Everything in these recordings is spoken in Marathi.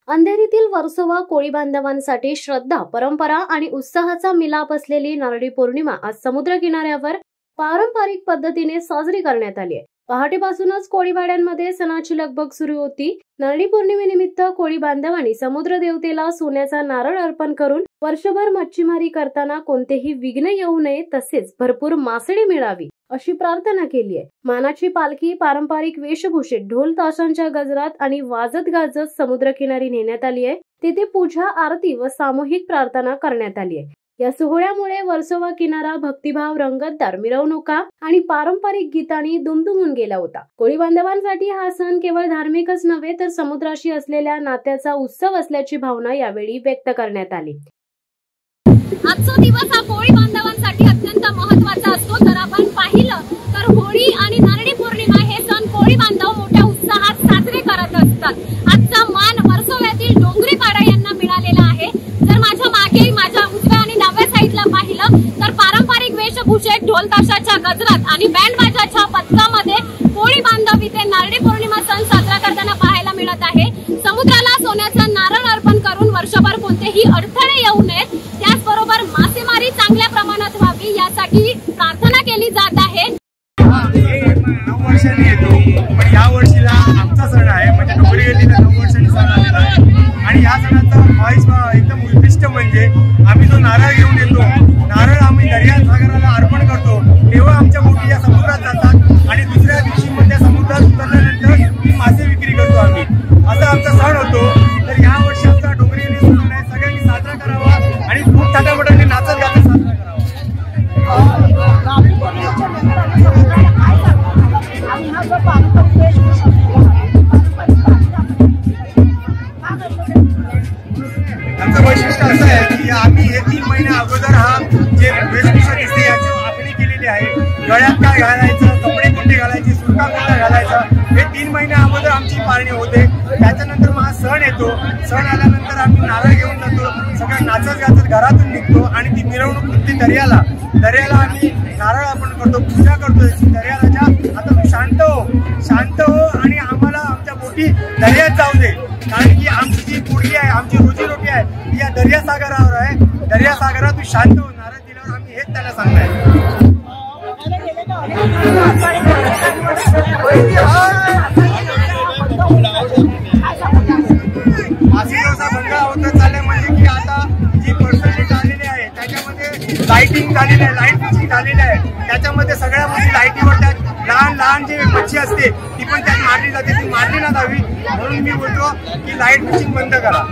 अंधेरीतील वर्सोवा कोळी बांधवांसाठी श्रद्धा, परंपरा आणि उत्साहाचा मिलाप असलेली नारळी पौर्णिमा आज समुद्र किनाऱ्यावर पारंपरिक पद्धतीने साजरी करण्यात आली आहे। पहाटेपासूनच कोळीवाड्यांमध्ये सणाची लगबग सुरू होती। नारळी पौर्णिमेनिमित्त कोळी बांधवांनी समुद्र देवतेला सोन्याचा नारळ अर्पण करून वर्षभर मच्छीमारी करताना कोणतेही विघ्न येऊ नये तसेच भरपूर मासळी मिळावी अशी प्रार्थना केली आहे। मानाची पालखी पारंपरिक वेशभूषेत ढोल ताशांच्या गजरात आणि वाजत गाजत समुद्रकिनारी नेण्यात आली आहे। तिथे पूजा, आरती व सामूहिक प्रार्थना करण्यात आली आहे। या सोहळ्यामुळे वर्सोवा किनारा भक्तिभाव, रंगतदार मिरवणुका आणि पारंपरिक गीतांनी दुमदुमून गेला होता। कोळी बांधवांसाठी हा सण केवळ धार्मिकच नव्हे तर समुद्राशी असलेल्या नात्याचा उत्सव असल्याची भावना यावेळी व्यक्त करण्यात आली। आजचा दिवस हा कोळी बांधवांसाठी अत्यंत महत्त्वाचा असतो। तर आपण पाहिलं तर होळी आणि नारळी पौर्णिमा हे सण कोळी बांधव मोठ्या उत्साहात साजरे करत असतात। आजचा मान वर्सोव्यातील डोंगरी पाडा यांना मिळालेला आहे। जर माझ्या मागे माझ्या उजव्या आणि डाव्या साईडला पाहिलं तर पारंपरिक वेशभूषेत ढोल ताशाच्या गजरात आणि बँड बाजाच्या पथकामध्ये कोळी बांधव इथे नारळी पौर्णिमा सण साजरा करताना पाहायला मिळत आहे। समुद्राला सोन्याचा नारळ अर्पण करून वर्षभर कोणतेही अडथळे येऊ नयेत, त्याचबरोबर मासेमारी चांगल्या प्रमाणात व्हावी यासाठी प्रार्थना केली जात आहे। वर्षांनी येतो, पण या वर्षीला आमचा सण आहे म्हणजे डोंगरी गेलीला 9 वर्षांनी सण आलेला आहे। आणि या सणाचा एकदम उद्दिष्ट म्हणजे आम्ही जो नारळ घेऊन येतो, नारळ आम्ही दर्या सागराला अर्पण करतो, तेव्हा आमच्या बोटी या समुद्रात जातात आणि दुसऱ्या दिवशी मध्ये समुद्रात उतरल्यानंतर ती मासे विक्री करतो आम्ही। असा आमचा सण होतो। तर या वर्षी आमचा डोंगरी गेली सण आहे, सगळ्यांनी साजरा करावा आणि खूप थाटामाटाने नाचत गात साजरा करावा। आमचं वैशिष्ट्य असं आहे की आम्ही हे 3 महिने अगोदर हा जे वेशभूषा दिसते याची आखणी केलेली आहे। गळ्यात काय घालायचं, कपडे कोणते घालायचे, सुरका कोणता घालायचा, हे 3 महिने अगोदर आमची पाळणी होते। त्याच्यानंतर मग हा सण येतो। सण आल्यानंतर आम्ही नारळ घेऊन जातो, सगळं नाचत गाचत घरातून निघतो आणि ती मिरवणूक निघते दर्याला आम्ही नारळ अर्पण करतो, पूजा करतो दर्याला। आता तू शांत हो आणि आम्हाला आमच्या बोटी दर्यात जाऊ दे, कारण की आमची जी पोटी आहे, आमची रोजीरोटी आहे ती या दर्यासागरावर आहे। दर्यासागरात तू शांत हो। नारळ दिल्यावर आम्ही हेच त्याला सांगताय। मासिकाचा बंगला होत चाललाय म्हणजे की आता जी पर्सेंटेज आलेली आहे त्याच्यामध्ये लाइटिंग झालेली आहे, लाईट फिशिंग झालेली आहे। त्याच्यामध्ये सगळ्या गोष्टी लाईटीवर लहान जी मच्छी असते ती पण त्यात मारली जाते, ती मारली ना जावी म्हणून मी बोलतो की लाईट फिशिंग बंद करा।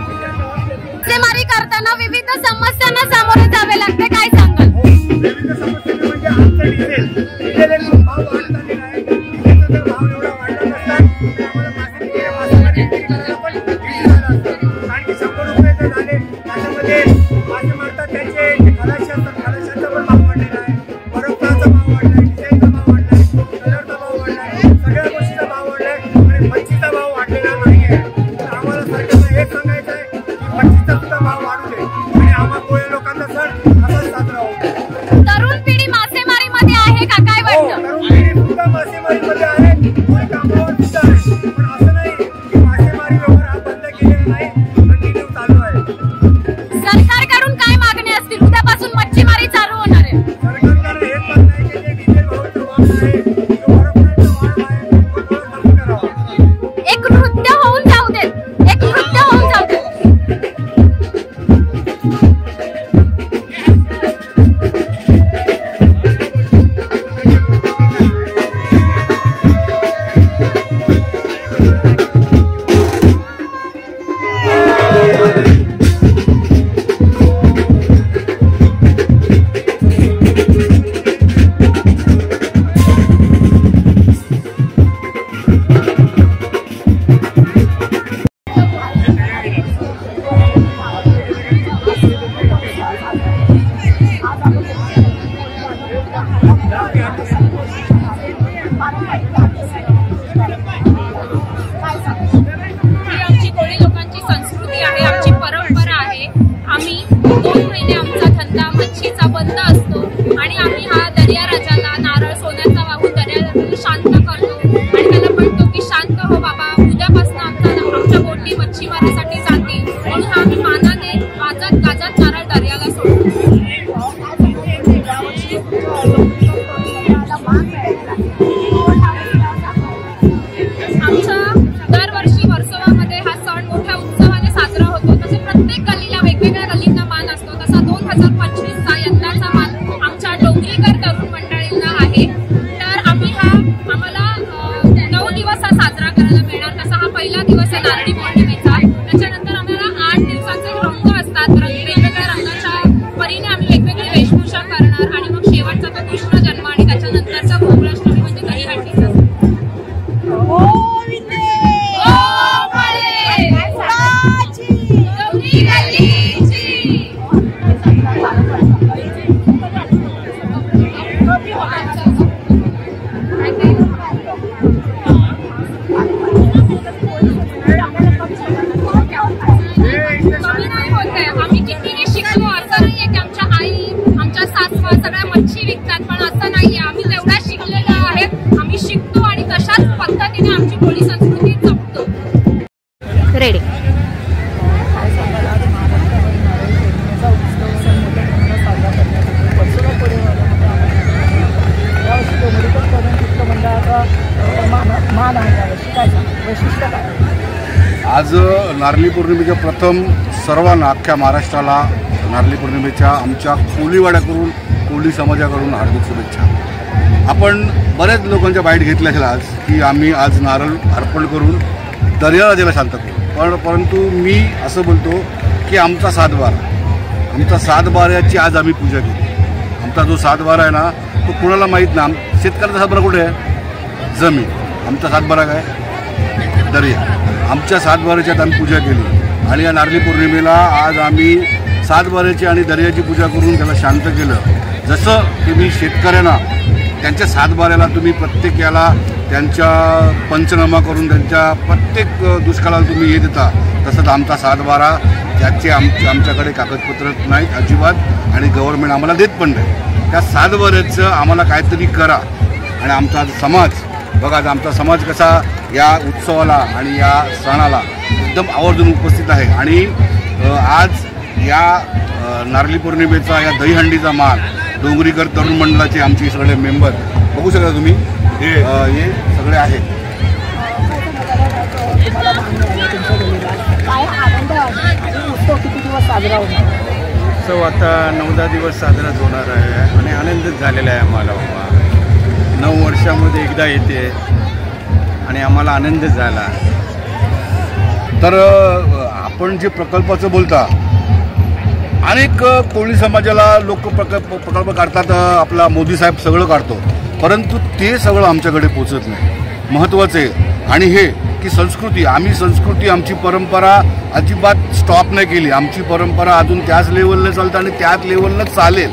मासेमारी करताना विविध समस्यांना सामोरे जावे लागते, काय सांगाल? विविध समस्या म्हणजे आमचं डिझेल भाव वाढत आलेला आहे। डिझेलचा जर भाव एवढा वाढला नसता तर आम्हाला मासेमारी पण कारण की 100 रुपये तर झाले। त्याच्यामध्ये मासे मारतात त्यांचे खलाशी असतात, खलाशांचा पण भाव वाढलेला आहे, बर्फाचा भाव वाढला आहे, डिझेलचा भाव वाढला आहे, कलरचा भाव वाढला आहे, सगळ्या गोष्टीचा भाव वाढला आहे आणि मच्छीचा भाव वाढलेला नाही आहे। तर आम्हाला सरकारला हे सांगायचं आहे की मच्छीचा सुद्धा भाव वाढू दे आणि आम्हा कोळी लोकांचा सण असाच साजरा होतो। तरुण पिढी मासेमारीमध्ये आहे का, काय वाटतं? तरुण पिढी सुद्धा मासेमारीमध्ये आहे, कोणी कामावर सुद्धा आहे, पण असं नाही की मासेमारी व्यवहार हा बंद केलेला नाही, कंटिन्यू चालू आहे। सरकारकडून काय मागणी असतील? उद्यापासून मच्छीमारी चालू होणार आहे। सरकारला हेच मागणं आहे की जे डिझेल भावाचा वाढ आहे, जो बर्फाचा वाढ आहे, तो थोडं कमी करावा। एक नृत्य होऊन जाऊ देत, एक नृत्य होऊन जाऊ देत। आमची कोळी लोकांची संस्कृती आहे, आमची परंपरा आहे। आम्ही 2 महिने आमचा धंदा मच्छीचा बंद असतो आणि आम्ही हा दर्या राजाला नारळ सोन्याचा वाहून दर्याला शांत करतो आणि त्याला म्हणतो की शांत हो बाबा, उद्यापासून आमच्या बोटी मच्छीमारीसाठी जातील। काय सांगाल, आज महाराष्ट्रामध्ये नारळी पौर्णिमेचा उत्सव सण मोठ्या प्रमाणात साजरा करण्यात येतो. वर्सोवा कोळीवाड्यामध्ये आपण यावर्षी डोंगरीकर तरुण चित्र मंडळाचा मान आहे. यावर्षी काय सांगा, वैशिष्ट्य काय? आज नारळी पौर्णिमेच्या प्रथम सर्वांना अख्ख्या महाराष्ट्राला नारळी पौर्णिमेच्या आमच्या कोळीवाड्याकडून कोळी समाजाकडून हार्दिक शुभेच्छा. आपण बऱ्याच लोकांच्या बाईट घेतल्या असेल आज की आम्ही आज नारळ अर्पण करून दर्याला ज्याला शांत करू, परंतु मी असं बोलतो की आमचा सातबाऱ्याची आज आम्ही पूजा केली. आमचा जो सातबारा आहे ना तो कुणाला माहीत ना. शेतकऱ्याचा सातबारा कुठे आहे? जमीन. आमचा सातबारा काय? दर्या. आमच्या सातबाऱ्याच्यात आम्ही पूजा केली आणि या नारळी पौर्णिमेला आज आम्ही सातबाऱ्याची आणि दर्याची पूजा करून त्याला शांत केलं. जसं तुम्ही शेतकऱ्यांना त्यांच्या सातबाऱ्याला तुम्ही प्रत्येक याला त्यांच्या पंचनामा करून त्यांच्या प्रत्येक दुष्काळाला तुम्ही हे देता, तसंच आमचा सातबारा ज्याचे आमच्याकडे कागदपत्र नाहीत अजिबात आणि गव्हर्नमेंट आम्हाला देत पण नाही, त्या सातबाऱ्याचं आम्हाला काहीतरी करा. आणि आमचा समाज बघा, आमचा समाज कसा या उत्सवाला आणि या सणाला एकदम आवर्जून उपस्थित आहे. आणि आज या नारळी पौर्णिमेचा या दहीहंडीचा मान डोंगरीकर तरुण मंडळाचे आमचे सगळे मेंबर बघू शकता तुम्ही, हे सगळे आहेत. काय आनंद आहे आणि उत्सव किती दिवस साजरा होणार? उत्सव आता 9-10 दिवस साजराच होणार आहे आणि आनंदच झालेला आहे आम्हाला. बाबा 9 वर्षामध्ये एकदा येते आणि आम्हाला आनंदच झाला. तर आपण जे प्रकल्पाचं बोलता, अनेक कोळी समाजाला लोक प्रकल्प काढतात, आपला मोदी साहेब सगळं काढतो, परंतु ते सगळं आमच्याकडे पोचत नाही. महत्त्वाचं आहे आणि हे की संस्कृती, आमची परंपरा अजिबात स्टॉप नाही केली. आमची परंपरा अजून त्याच लेवलला चालतं आणि त्याच लेवललाच चालेल.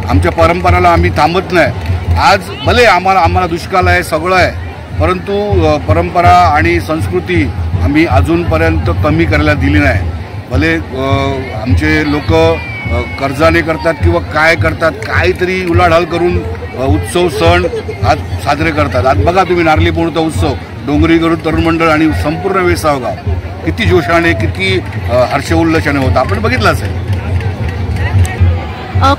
आमच्या परंपराला आम्ही थांबत नाही. आज भले आम्हाला दुष्काळ आहे, सगळं आहे, परंतु परंपरा आणि संस्कृती आम्ही अजूनपर्यंत कमी करायला दिली नाही. भले आमचे लोक कर्जाने करतात किंवा काय करतात, काहीतरी उलाढाल करून उत्सव सण आज साजरे करतात. आज बघा तुम्ही नारळी पौर्णिमेचा उत्सव डोंगरीकर तरुण मंडळ आणि संपूर्ण वेसाव गाव किती जोशाने, किती हर्षोल्लासाने होता, आपण बघितलंच आहे.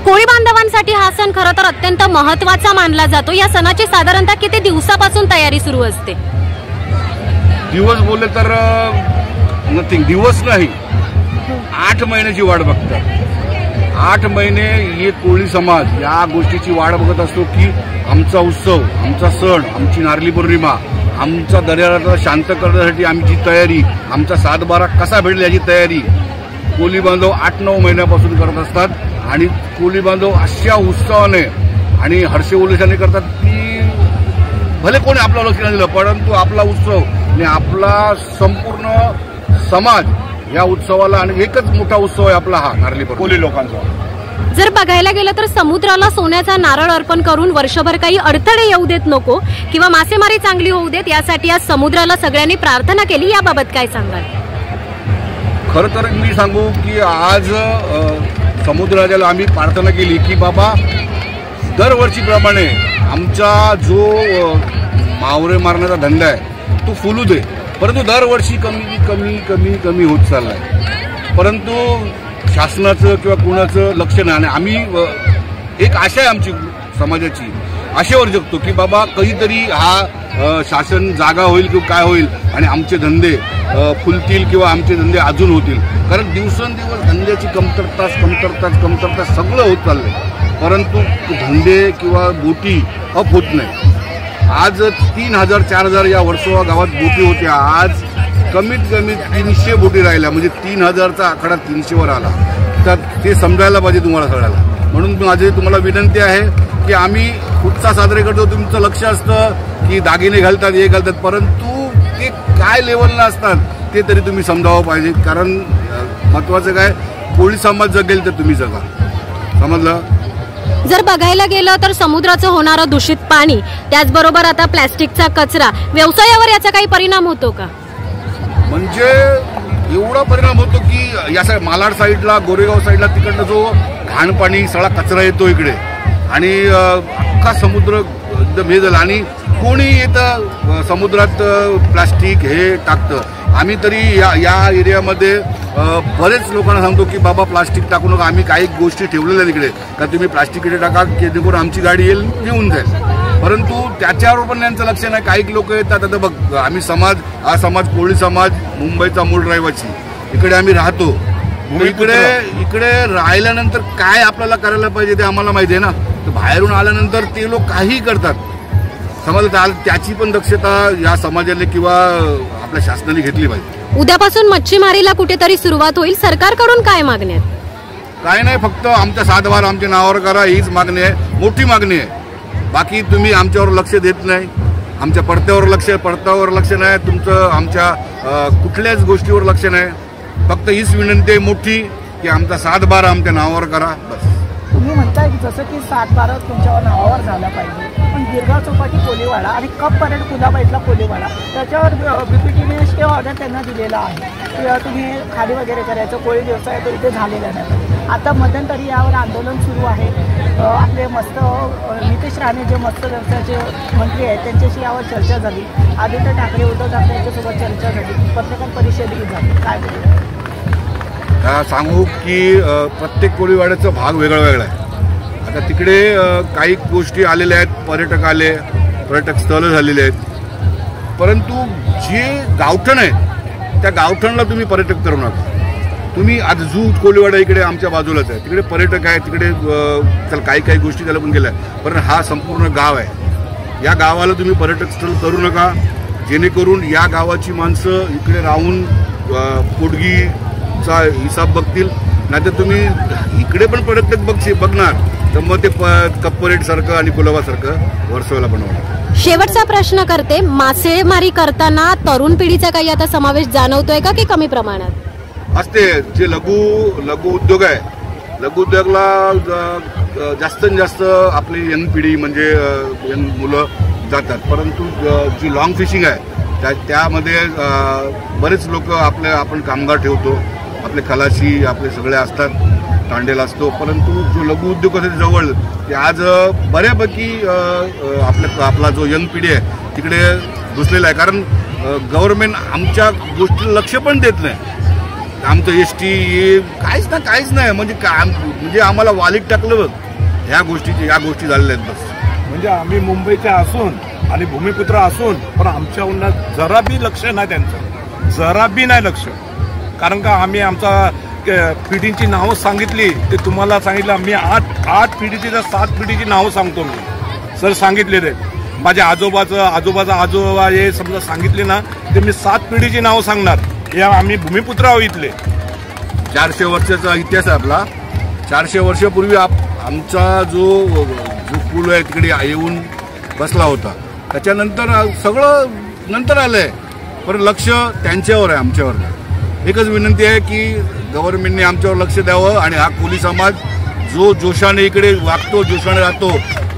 कोळी बांधवांसाठी हा सण खरं तर अत्यंत महत्त्वाचा मानला जातो. या सणाची साधारणतः किती दिवसापासून तयारी सुरू असते? दिवस बोलले तर नथिंग, दिवस नाही, 8 महिन्याची वाट बघतात. 8 महिने हे कोळी समाज या गोष्टीची वाट बघत असतो की आमचा उत्सव, आमचा सण, आमची नारळी पौर्णिमा, आमचा दर्याला शांत करण्यासाठी आमची तयारी, आमचा सातबारा कसा भेटेल याची तयारी कोळी बांधव 8-9 महिन्यापासून करत असतात. आणि कोळी बांधव अशा उत्साहाने आणि हर्षोल्लासाने करतात की भले कोणी आपला लक्ष नाही दिलं, परंतु आपला उत्सव आणि आपला संपूर्ण समाज या उत्सवाला, आणि एकच मोठा उत्सव आहे आपला हा नारळी कोळी लोकांचा. जर बघायला गेलं तर समुद्राला सोन्याचा नारळ अर्पण करून वर्षभर काही अडथळे येऊ देत नको किंवा मासेमारी चांगली होऊ देत, यासाठी आज समुद्राला सगळ्यांनी प्रार्थना केली. याबाबत काय सांगाल? खरं तर मी सांगू की आज समुद्राला आम्ही प्रार्थना केली की बाबा दरवर्षीप्रमाणे आमचा जो मावरे मारण्याचा धंदा आहे तो फुलू दे, परंतु दरवर्षी कमी कमी कमी कमी होत चाललाय. परंतु शासनाचं किंवा कुणाचं लक्ष नाही. आणि आम्ही एक आशा आहे आमची समाजाची, आशेवर जगतो की बाबा कधीतरी हा शासन जागा होईल किंवा काय होईल आणि आमचे धंदे फुलतील किंवा आमचे धंदे अजून होतील. कारण दिवसेंदिवस धंद्याची कमतरता सगळं होत चाललंय, परंतु धंदे किंवा बोटी अप होत नाही. आज 3000-4000 या वर्सोवा गावात बोटी होत्या, आज कमीत कमी 300 बोटी राहिल्या, म्हणजे 3000चा आकडा 300वर आला. तर ते समजायला पाहिजे तुम्हाला सगळ्याला. म्हणून माझी तुम्हाला विनंती आहे की आम्ही उत्साह साजरे करतो, तुमचं लक्ष असतं की दागिने घालतात हे घालतात, परंतु ते काय लेवलला असतात ते तरी तुम्ही समजावं पाहिजे. कारण महत्वाचं काय, कोळी समाज जगेल तर तुम्ही जगा, समजलं. जर बघायला गेलं तर समुद्राचं होणारं दूषित पाणी, त्याचबरोबर आता प्लॅस्टिकचा कचरा, व्यवसायावर याचा काही परिणाम होतो का? म्हणजे एवढा परिणाम होतो की या मालाड साईडला, गोरेगाव साईडला तिकडनं जो घाण पाणी सगळा कचरा येतो इकडे आणि अख्खा समुद्र एकदम हे झाला. आणि कोणी येतं समुद्रात प्लास्टिक हे टाकतं, आम्ही तरी या एरियामध्ये बरेच लोकांना सांगतो की बाबा प्लास्टिक टाकू नका. आम्ही काही गोष्टी ठेवलेल्या तिकडे का तुम्ही प्लास्टिक इकडे टाका, जेणेकरून आमची गाडी येईल घेऊन जाईल. परंतु त्याच्यावर पण त्यांचं लक्ष नाही. काही लोक येतात. आता बघ, आम्ही समाज, हा समाज कोळी समाज मुंबईचा मूळ रहिवासी, इकडे आम्ही राहतो. इकडे राहिल्यानंतर काय आपल्याला करायला पाहिजे ते आम्हाला माहिती आहे ना. तर बाहेरून आल्यानंतर ते लोक काही करतात. समाजात त्याची पण दक्षता या समाजाने किंवा आपल्या शासनाने घेतली पाहिजे. उद्यापासून मच्छीमारीला कुठेतरी सुरुवात होईल. सरकारकडून काय मागणी आहे? काय नाही, फक्त आमच्या 7 बार आमच्या नावावर करा, हीच मागणी आहे, मोठी मागणी आहे. बाकी तुम्ही आमच्यावर लक्ष देत नाही, आमच्या पडत्यावर लक्ष नाही, तुमचं आमच्या कुठल्याच गोष्टीवर लक्ष नाही. फक्त हीच विनंती आहे मोठी की आमचा 7 बार आमच्या नावावर करा, बस. तुम्ही म्हणताय की जसं की 7 बार तुमच्यावर नावावर झाला पाहिजे, पण गिरगाव चौपाटी कोलीवाडा आणि कप परेड कुलाबाईतला कोलीवाडा त्याच्यावर BPTने स्टे ऑर्डर त्यांना दिलेला आहे की तुम्ही खाली वगैरे करायचं, कोळी व्यवसाय तो इथे झालेला नाही. आता मध्यंतरी यावर आंदोलन सुरू आहे. आपले मस्त नितेश राणे जे मस्त व्यवसायाचे मंत्री आहेत त्यांच्याशी यावर चर्चा झाली. आदित्य ठाकरे, उद्धव ठाकरे यांच्यासोबत चर्चा झाली, पत्रकार परिषदही झाली. काय बोलू सांगू की प्रत्येक कोळीवाड्याचा भाग वेगळा वेगळा आहे. आता तिकडे काही गोष्टी आलेल्या आहेत, पर्यटक आले, पर्यटक स्थळं झालेले आहेत. परंतु जे गावठण आहे त्या गावठणला तुम्ही पर्यटक करू नका. तुम्ही आज जू कोळीवाडा इकडे आमच्या बाजूलाच आहे, तिकडे पर्यटक आहे, तिकडे चल काही गोष्टी त्याला पण गेल्या. पण हा संपूर्ण गाव आहे. या गावाला तुम्ही पर्यटक स्थळ करू नका, जेणेकरून या गावाची माणसं इकडे राहून पोटगीचा हिसाब बघतील. नाहीतर तुम्ही इकडे पण पर्यटक बघणार तर मग ते कप परेड सारखं आणि कुलाबासारखं वर्सोला बनवणार. शेवटचा प्रश्न करते, मासेमारी करताना तरुण पिढीचा काही आता समावेश जाणवतोय का की कमी प्रमाणात असते? जे लघु उद्योग आहे, लघु उद्योगाला जास्तीत जास्त आपली यंग पिढी म्हणजे यंग मुलं जातात. परंतु जी लॉंग फिशिंग आहे त्यामध्ये बरेच लोक आपण कामगार ठेवतो, आपले खलाशी आपले सगळे असतात, तांडेल असतो. परंतु जो लघु उद्योग आहे जवळ ते आज बऱ्यापैकी आपला जो यंग पिढी आहे तिकडे घुसलेला आहे. कारण गव्हर्नमेंट आमच्या गोष्टीला लक्ष पण देत नाही. आमचं ST काहीच नाही म्हणजे आम्हाला वालीत टाकलं बघ. या गोष्टी झालेल्या आहेत बस. म्हणजे आम्ही मुंबईचे असून आणि भूमिपुत्र असून पण आमच्या जरा बी लक्ष नाही त्यांचं, जरा बी नाही लक्ष. कारण का आम्ही आमचा पिढींची नावं सांगितली ते तुम्हाला सांगितलं. मी 8 पिढीची तर 7 पिढीची नावं सांगतो मी सर, सांगितलेले. माझ्या आजोबा हे समजा सांगितले ना ते मी 7 पिढीची नावं सांगणार. या आम्ही भूमिपुत्र आहोत इथले. 400 वर्षाचा इतिहास आहे आपला. 400 वर्षापूर्वी आमचा जो पूल आहे तिकडे येऊन बसला होता. त्याच्यानंतर सगळं नंतर आलंय, पण लक्ष त्यांच्यावर आहे, आमच्यावर नाही. एकच विनंती आहे की गव्हर्नमेंटने आमच्यावर लक्ष द्यावं आणि हा कोळी समाज जो जोशाने इकडे वागतो, जोशाने राहतो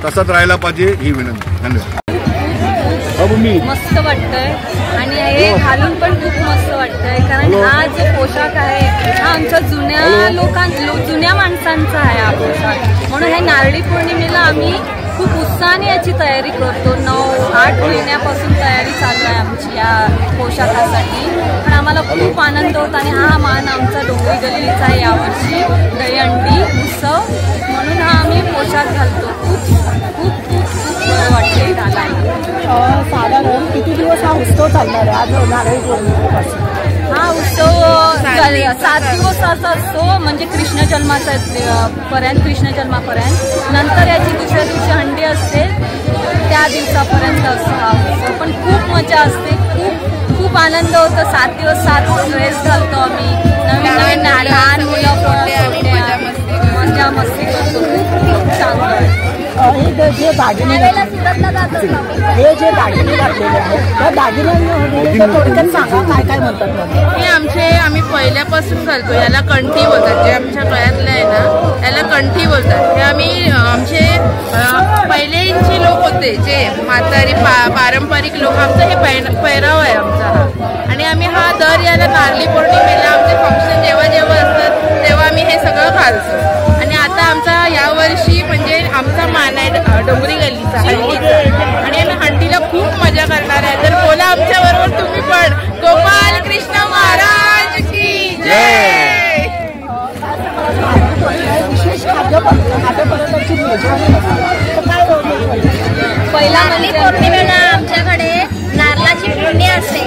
तसाच राहायला पाहिजे, ही विनंती. धन्यवाद. मस्त वाटतंय आणि हे घालून पण खूप मस्त वाटतंय. कारण हा जो पोशाख आहे हा आमच्या जुन्या माणसांचा आहे हा पोशाख. म्हणून हे नारळी पौर्णिमेला आम्ही खूप उत्साहाने याची तयारी करतो. 9-8 महिन्यापासून तयारी चालू आहे आमची या पोशाखासाठी. पण आम्हाला खूप आनंद होता आणि हा मान आमचा डोंगरी गल्लीचा आहे यावर्षी दहीहंडी उत्सव म्हणून हा आम्ही पोशाख घालतो. खूप खूप खूप खूप बरं वाटते घालायला. साधारण किती दिवस हा उत्सव चालणार आहे? आज नारळी पौर्णिमेपासून हा उत्सव 7 दिवसाचा असतो. म्हणजे कृष्ण जन्मापर्यंत. नंतर याची दुसऱ्या दिवशी हंडी असते, त्या दिवसापर्यंत असतो हा उत्सव. पण खूप मजा असते, खूप आनंद होतो. 7 दिवस 7 ड्रेस घालतो आम्ही, नवीन लहान मुलं मजा मस्ती करतो. खूप चांगलं. हे जे दागिने घातलेले आहेत त्या दागिन्यांमध्ये थोडक्यात सांगा काय म्हणतात? हे आम्ही पहिल्यापासून घालतो. याला कंठी बोलतात. जे आमच्या गळ्यातलं आहे ना याला कंठी बोलतात. हे आम्ही आमचे पहिलेचे लोक होते जे म्हातारी पारंपरिक लोक, आमचं हे पैराव आहे आमचा. आणि आम्ही हा दर याला नारळी पौर्णिमेला आमचे फंक्शन जेव्हा असतात तेव्हा आम्ही हे सगळं घालतो. आणि आता आमचा यावर्षी म्हणजे आमचा मान आहे डोंगरी गल्लीचा हंडीचा आणि आम्ही हंडीला खूप मजा करणार आहे. तर बोला आमच्या बरोबर तुम्ही पण. गोपाल कृष्ण कदाचित मेजवानी नसते, तर काय पहिला नारळी पौर्णिमेला आमच्याकडे नारळाची पुण्य असते,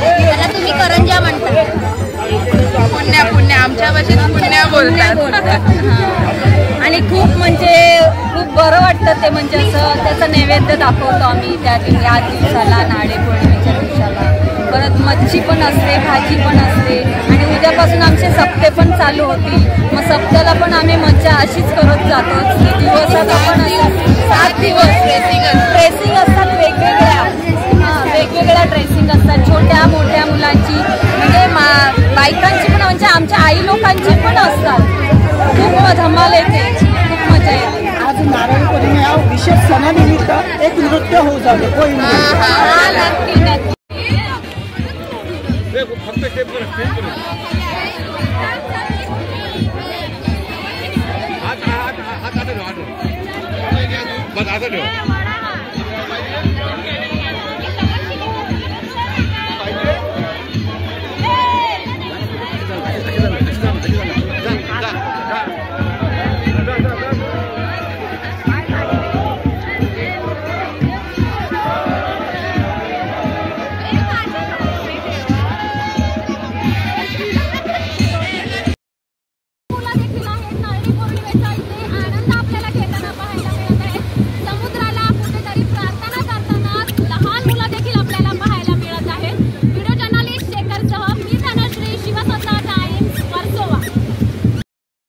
त्याला तुम्ही करंजा म्हणता. पुण्य आमच्या भाषेत पुण्य बोलतात. आणि खूप बरं वाटतं ते, म्हणजे असं त्याचं नैवेद्य दाखवतो आम्ही या दिवसाला, नारळी पौर्णिमेच्या दिवसाला. परत मच्छी पण असते, भाजी पण असते आणि उद्यापासून आमचे सप्ते पण चालू होतील. मग सप्त्याला पण आम्ही मज्जा अशीच करत जातो. दिवसाचा पण 7 दिवस ड्रेसिंग असतात वेगवेगळ्या ड्रेसिंग असतात, छोट्या मोठ्या मुलांची, म्हणजे बायकांची पण, म्हणजे आमच्या आई लोकांची पण असतात. खूप धमाल येते, खूप मजा येते. आज नारळी पौर्णिमे या विशेष सणानिमित्त एक नृत्य होऊ जाते. नक्की नक्की.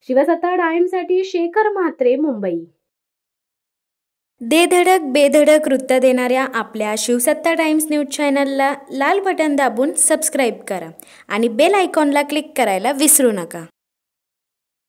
शिवसत्ता टाइम्ससाठी शेखर म्हात्रे, मुंबई. दे धडक बेधडक वृत्त देणाऱ्या आपल्या शिवसत्ता टाइम्स न्यूज चॅनलला लाल बटन दाबून सबस्क्राईब करा आणि बेल आयकॉनला क्लिक करायला विसरू नका.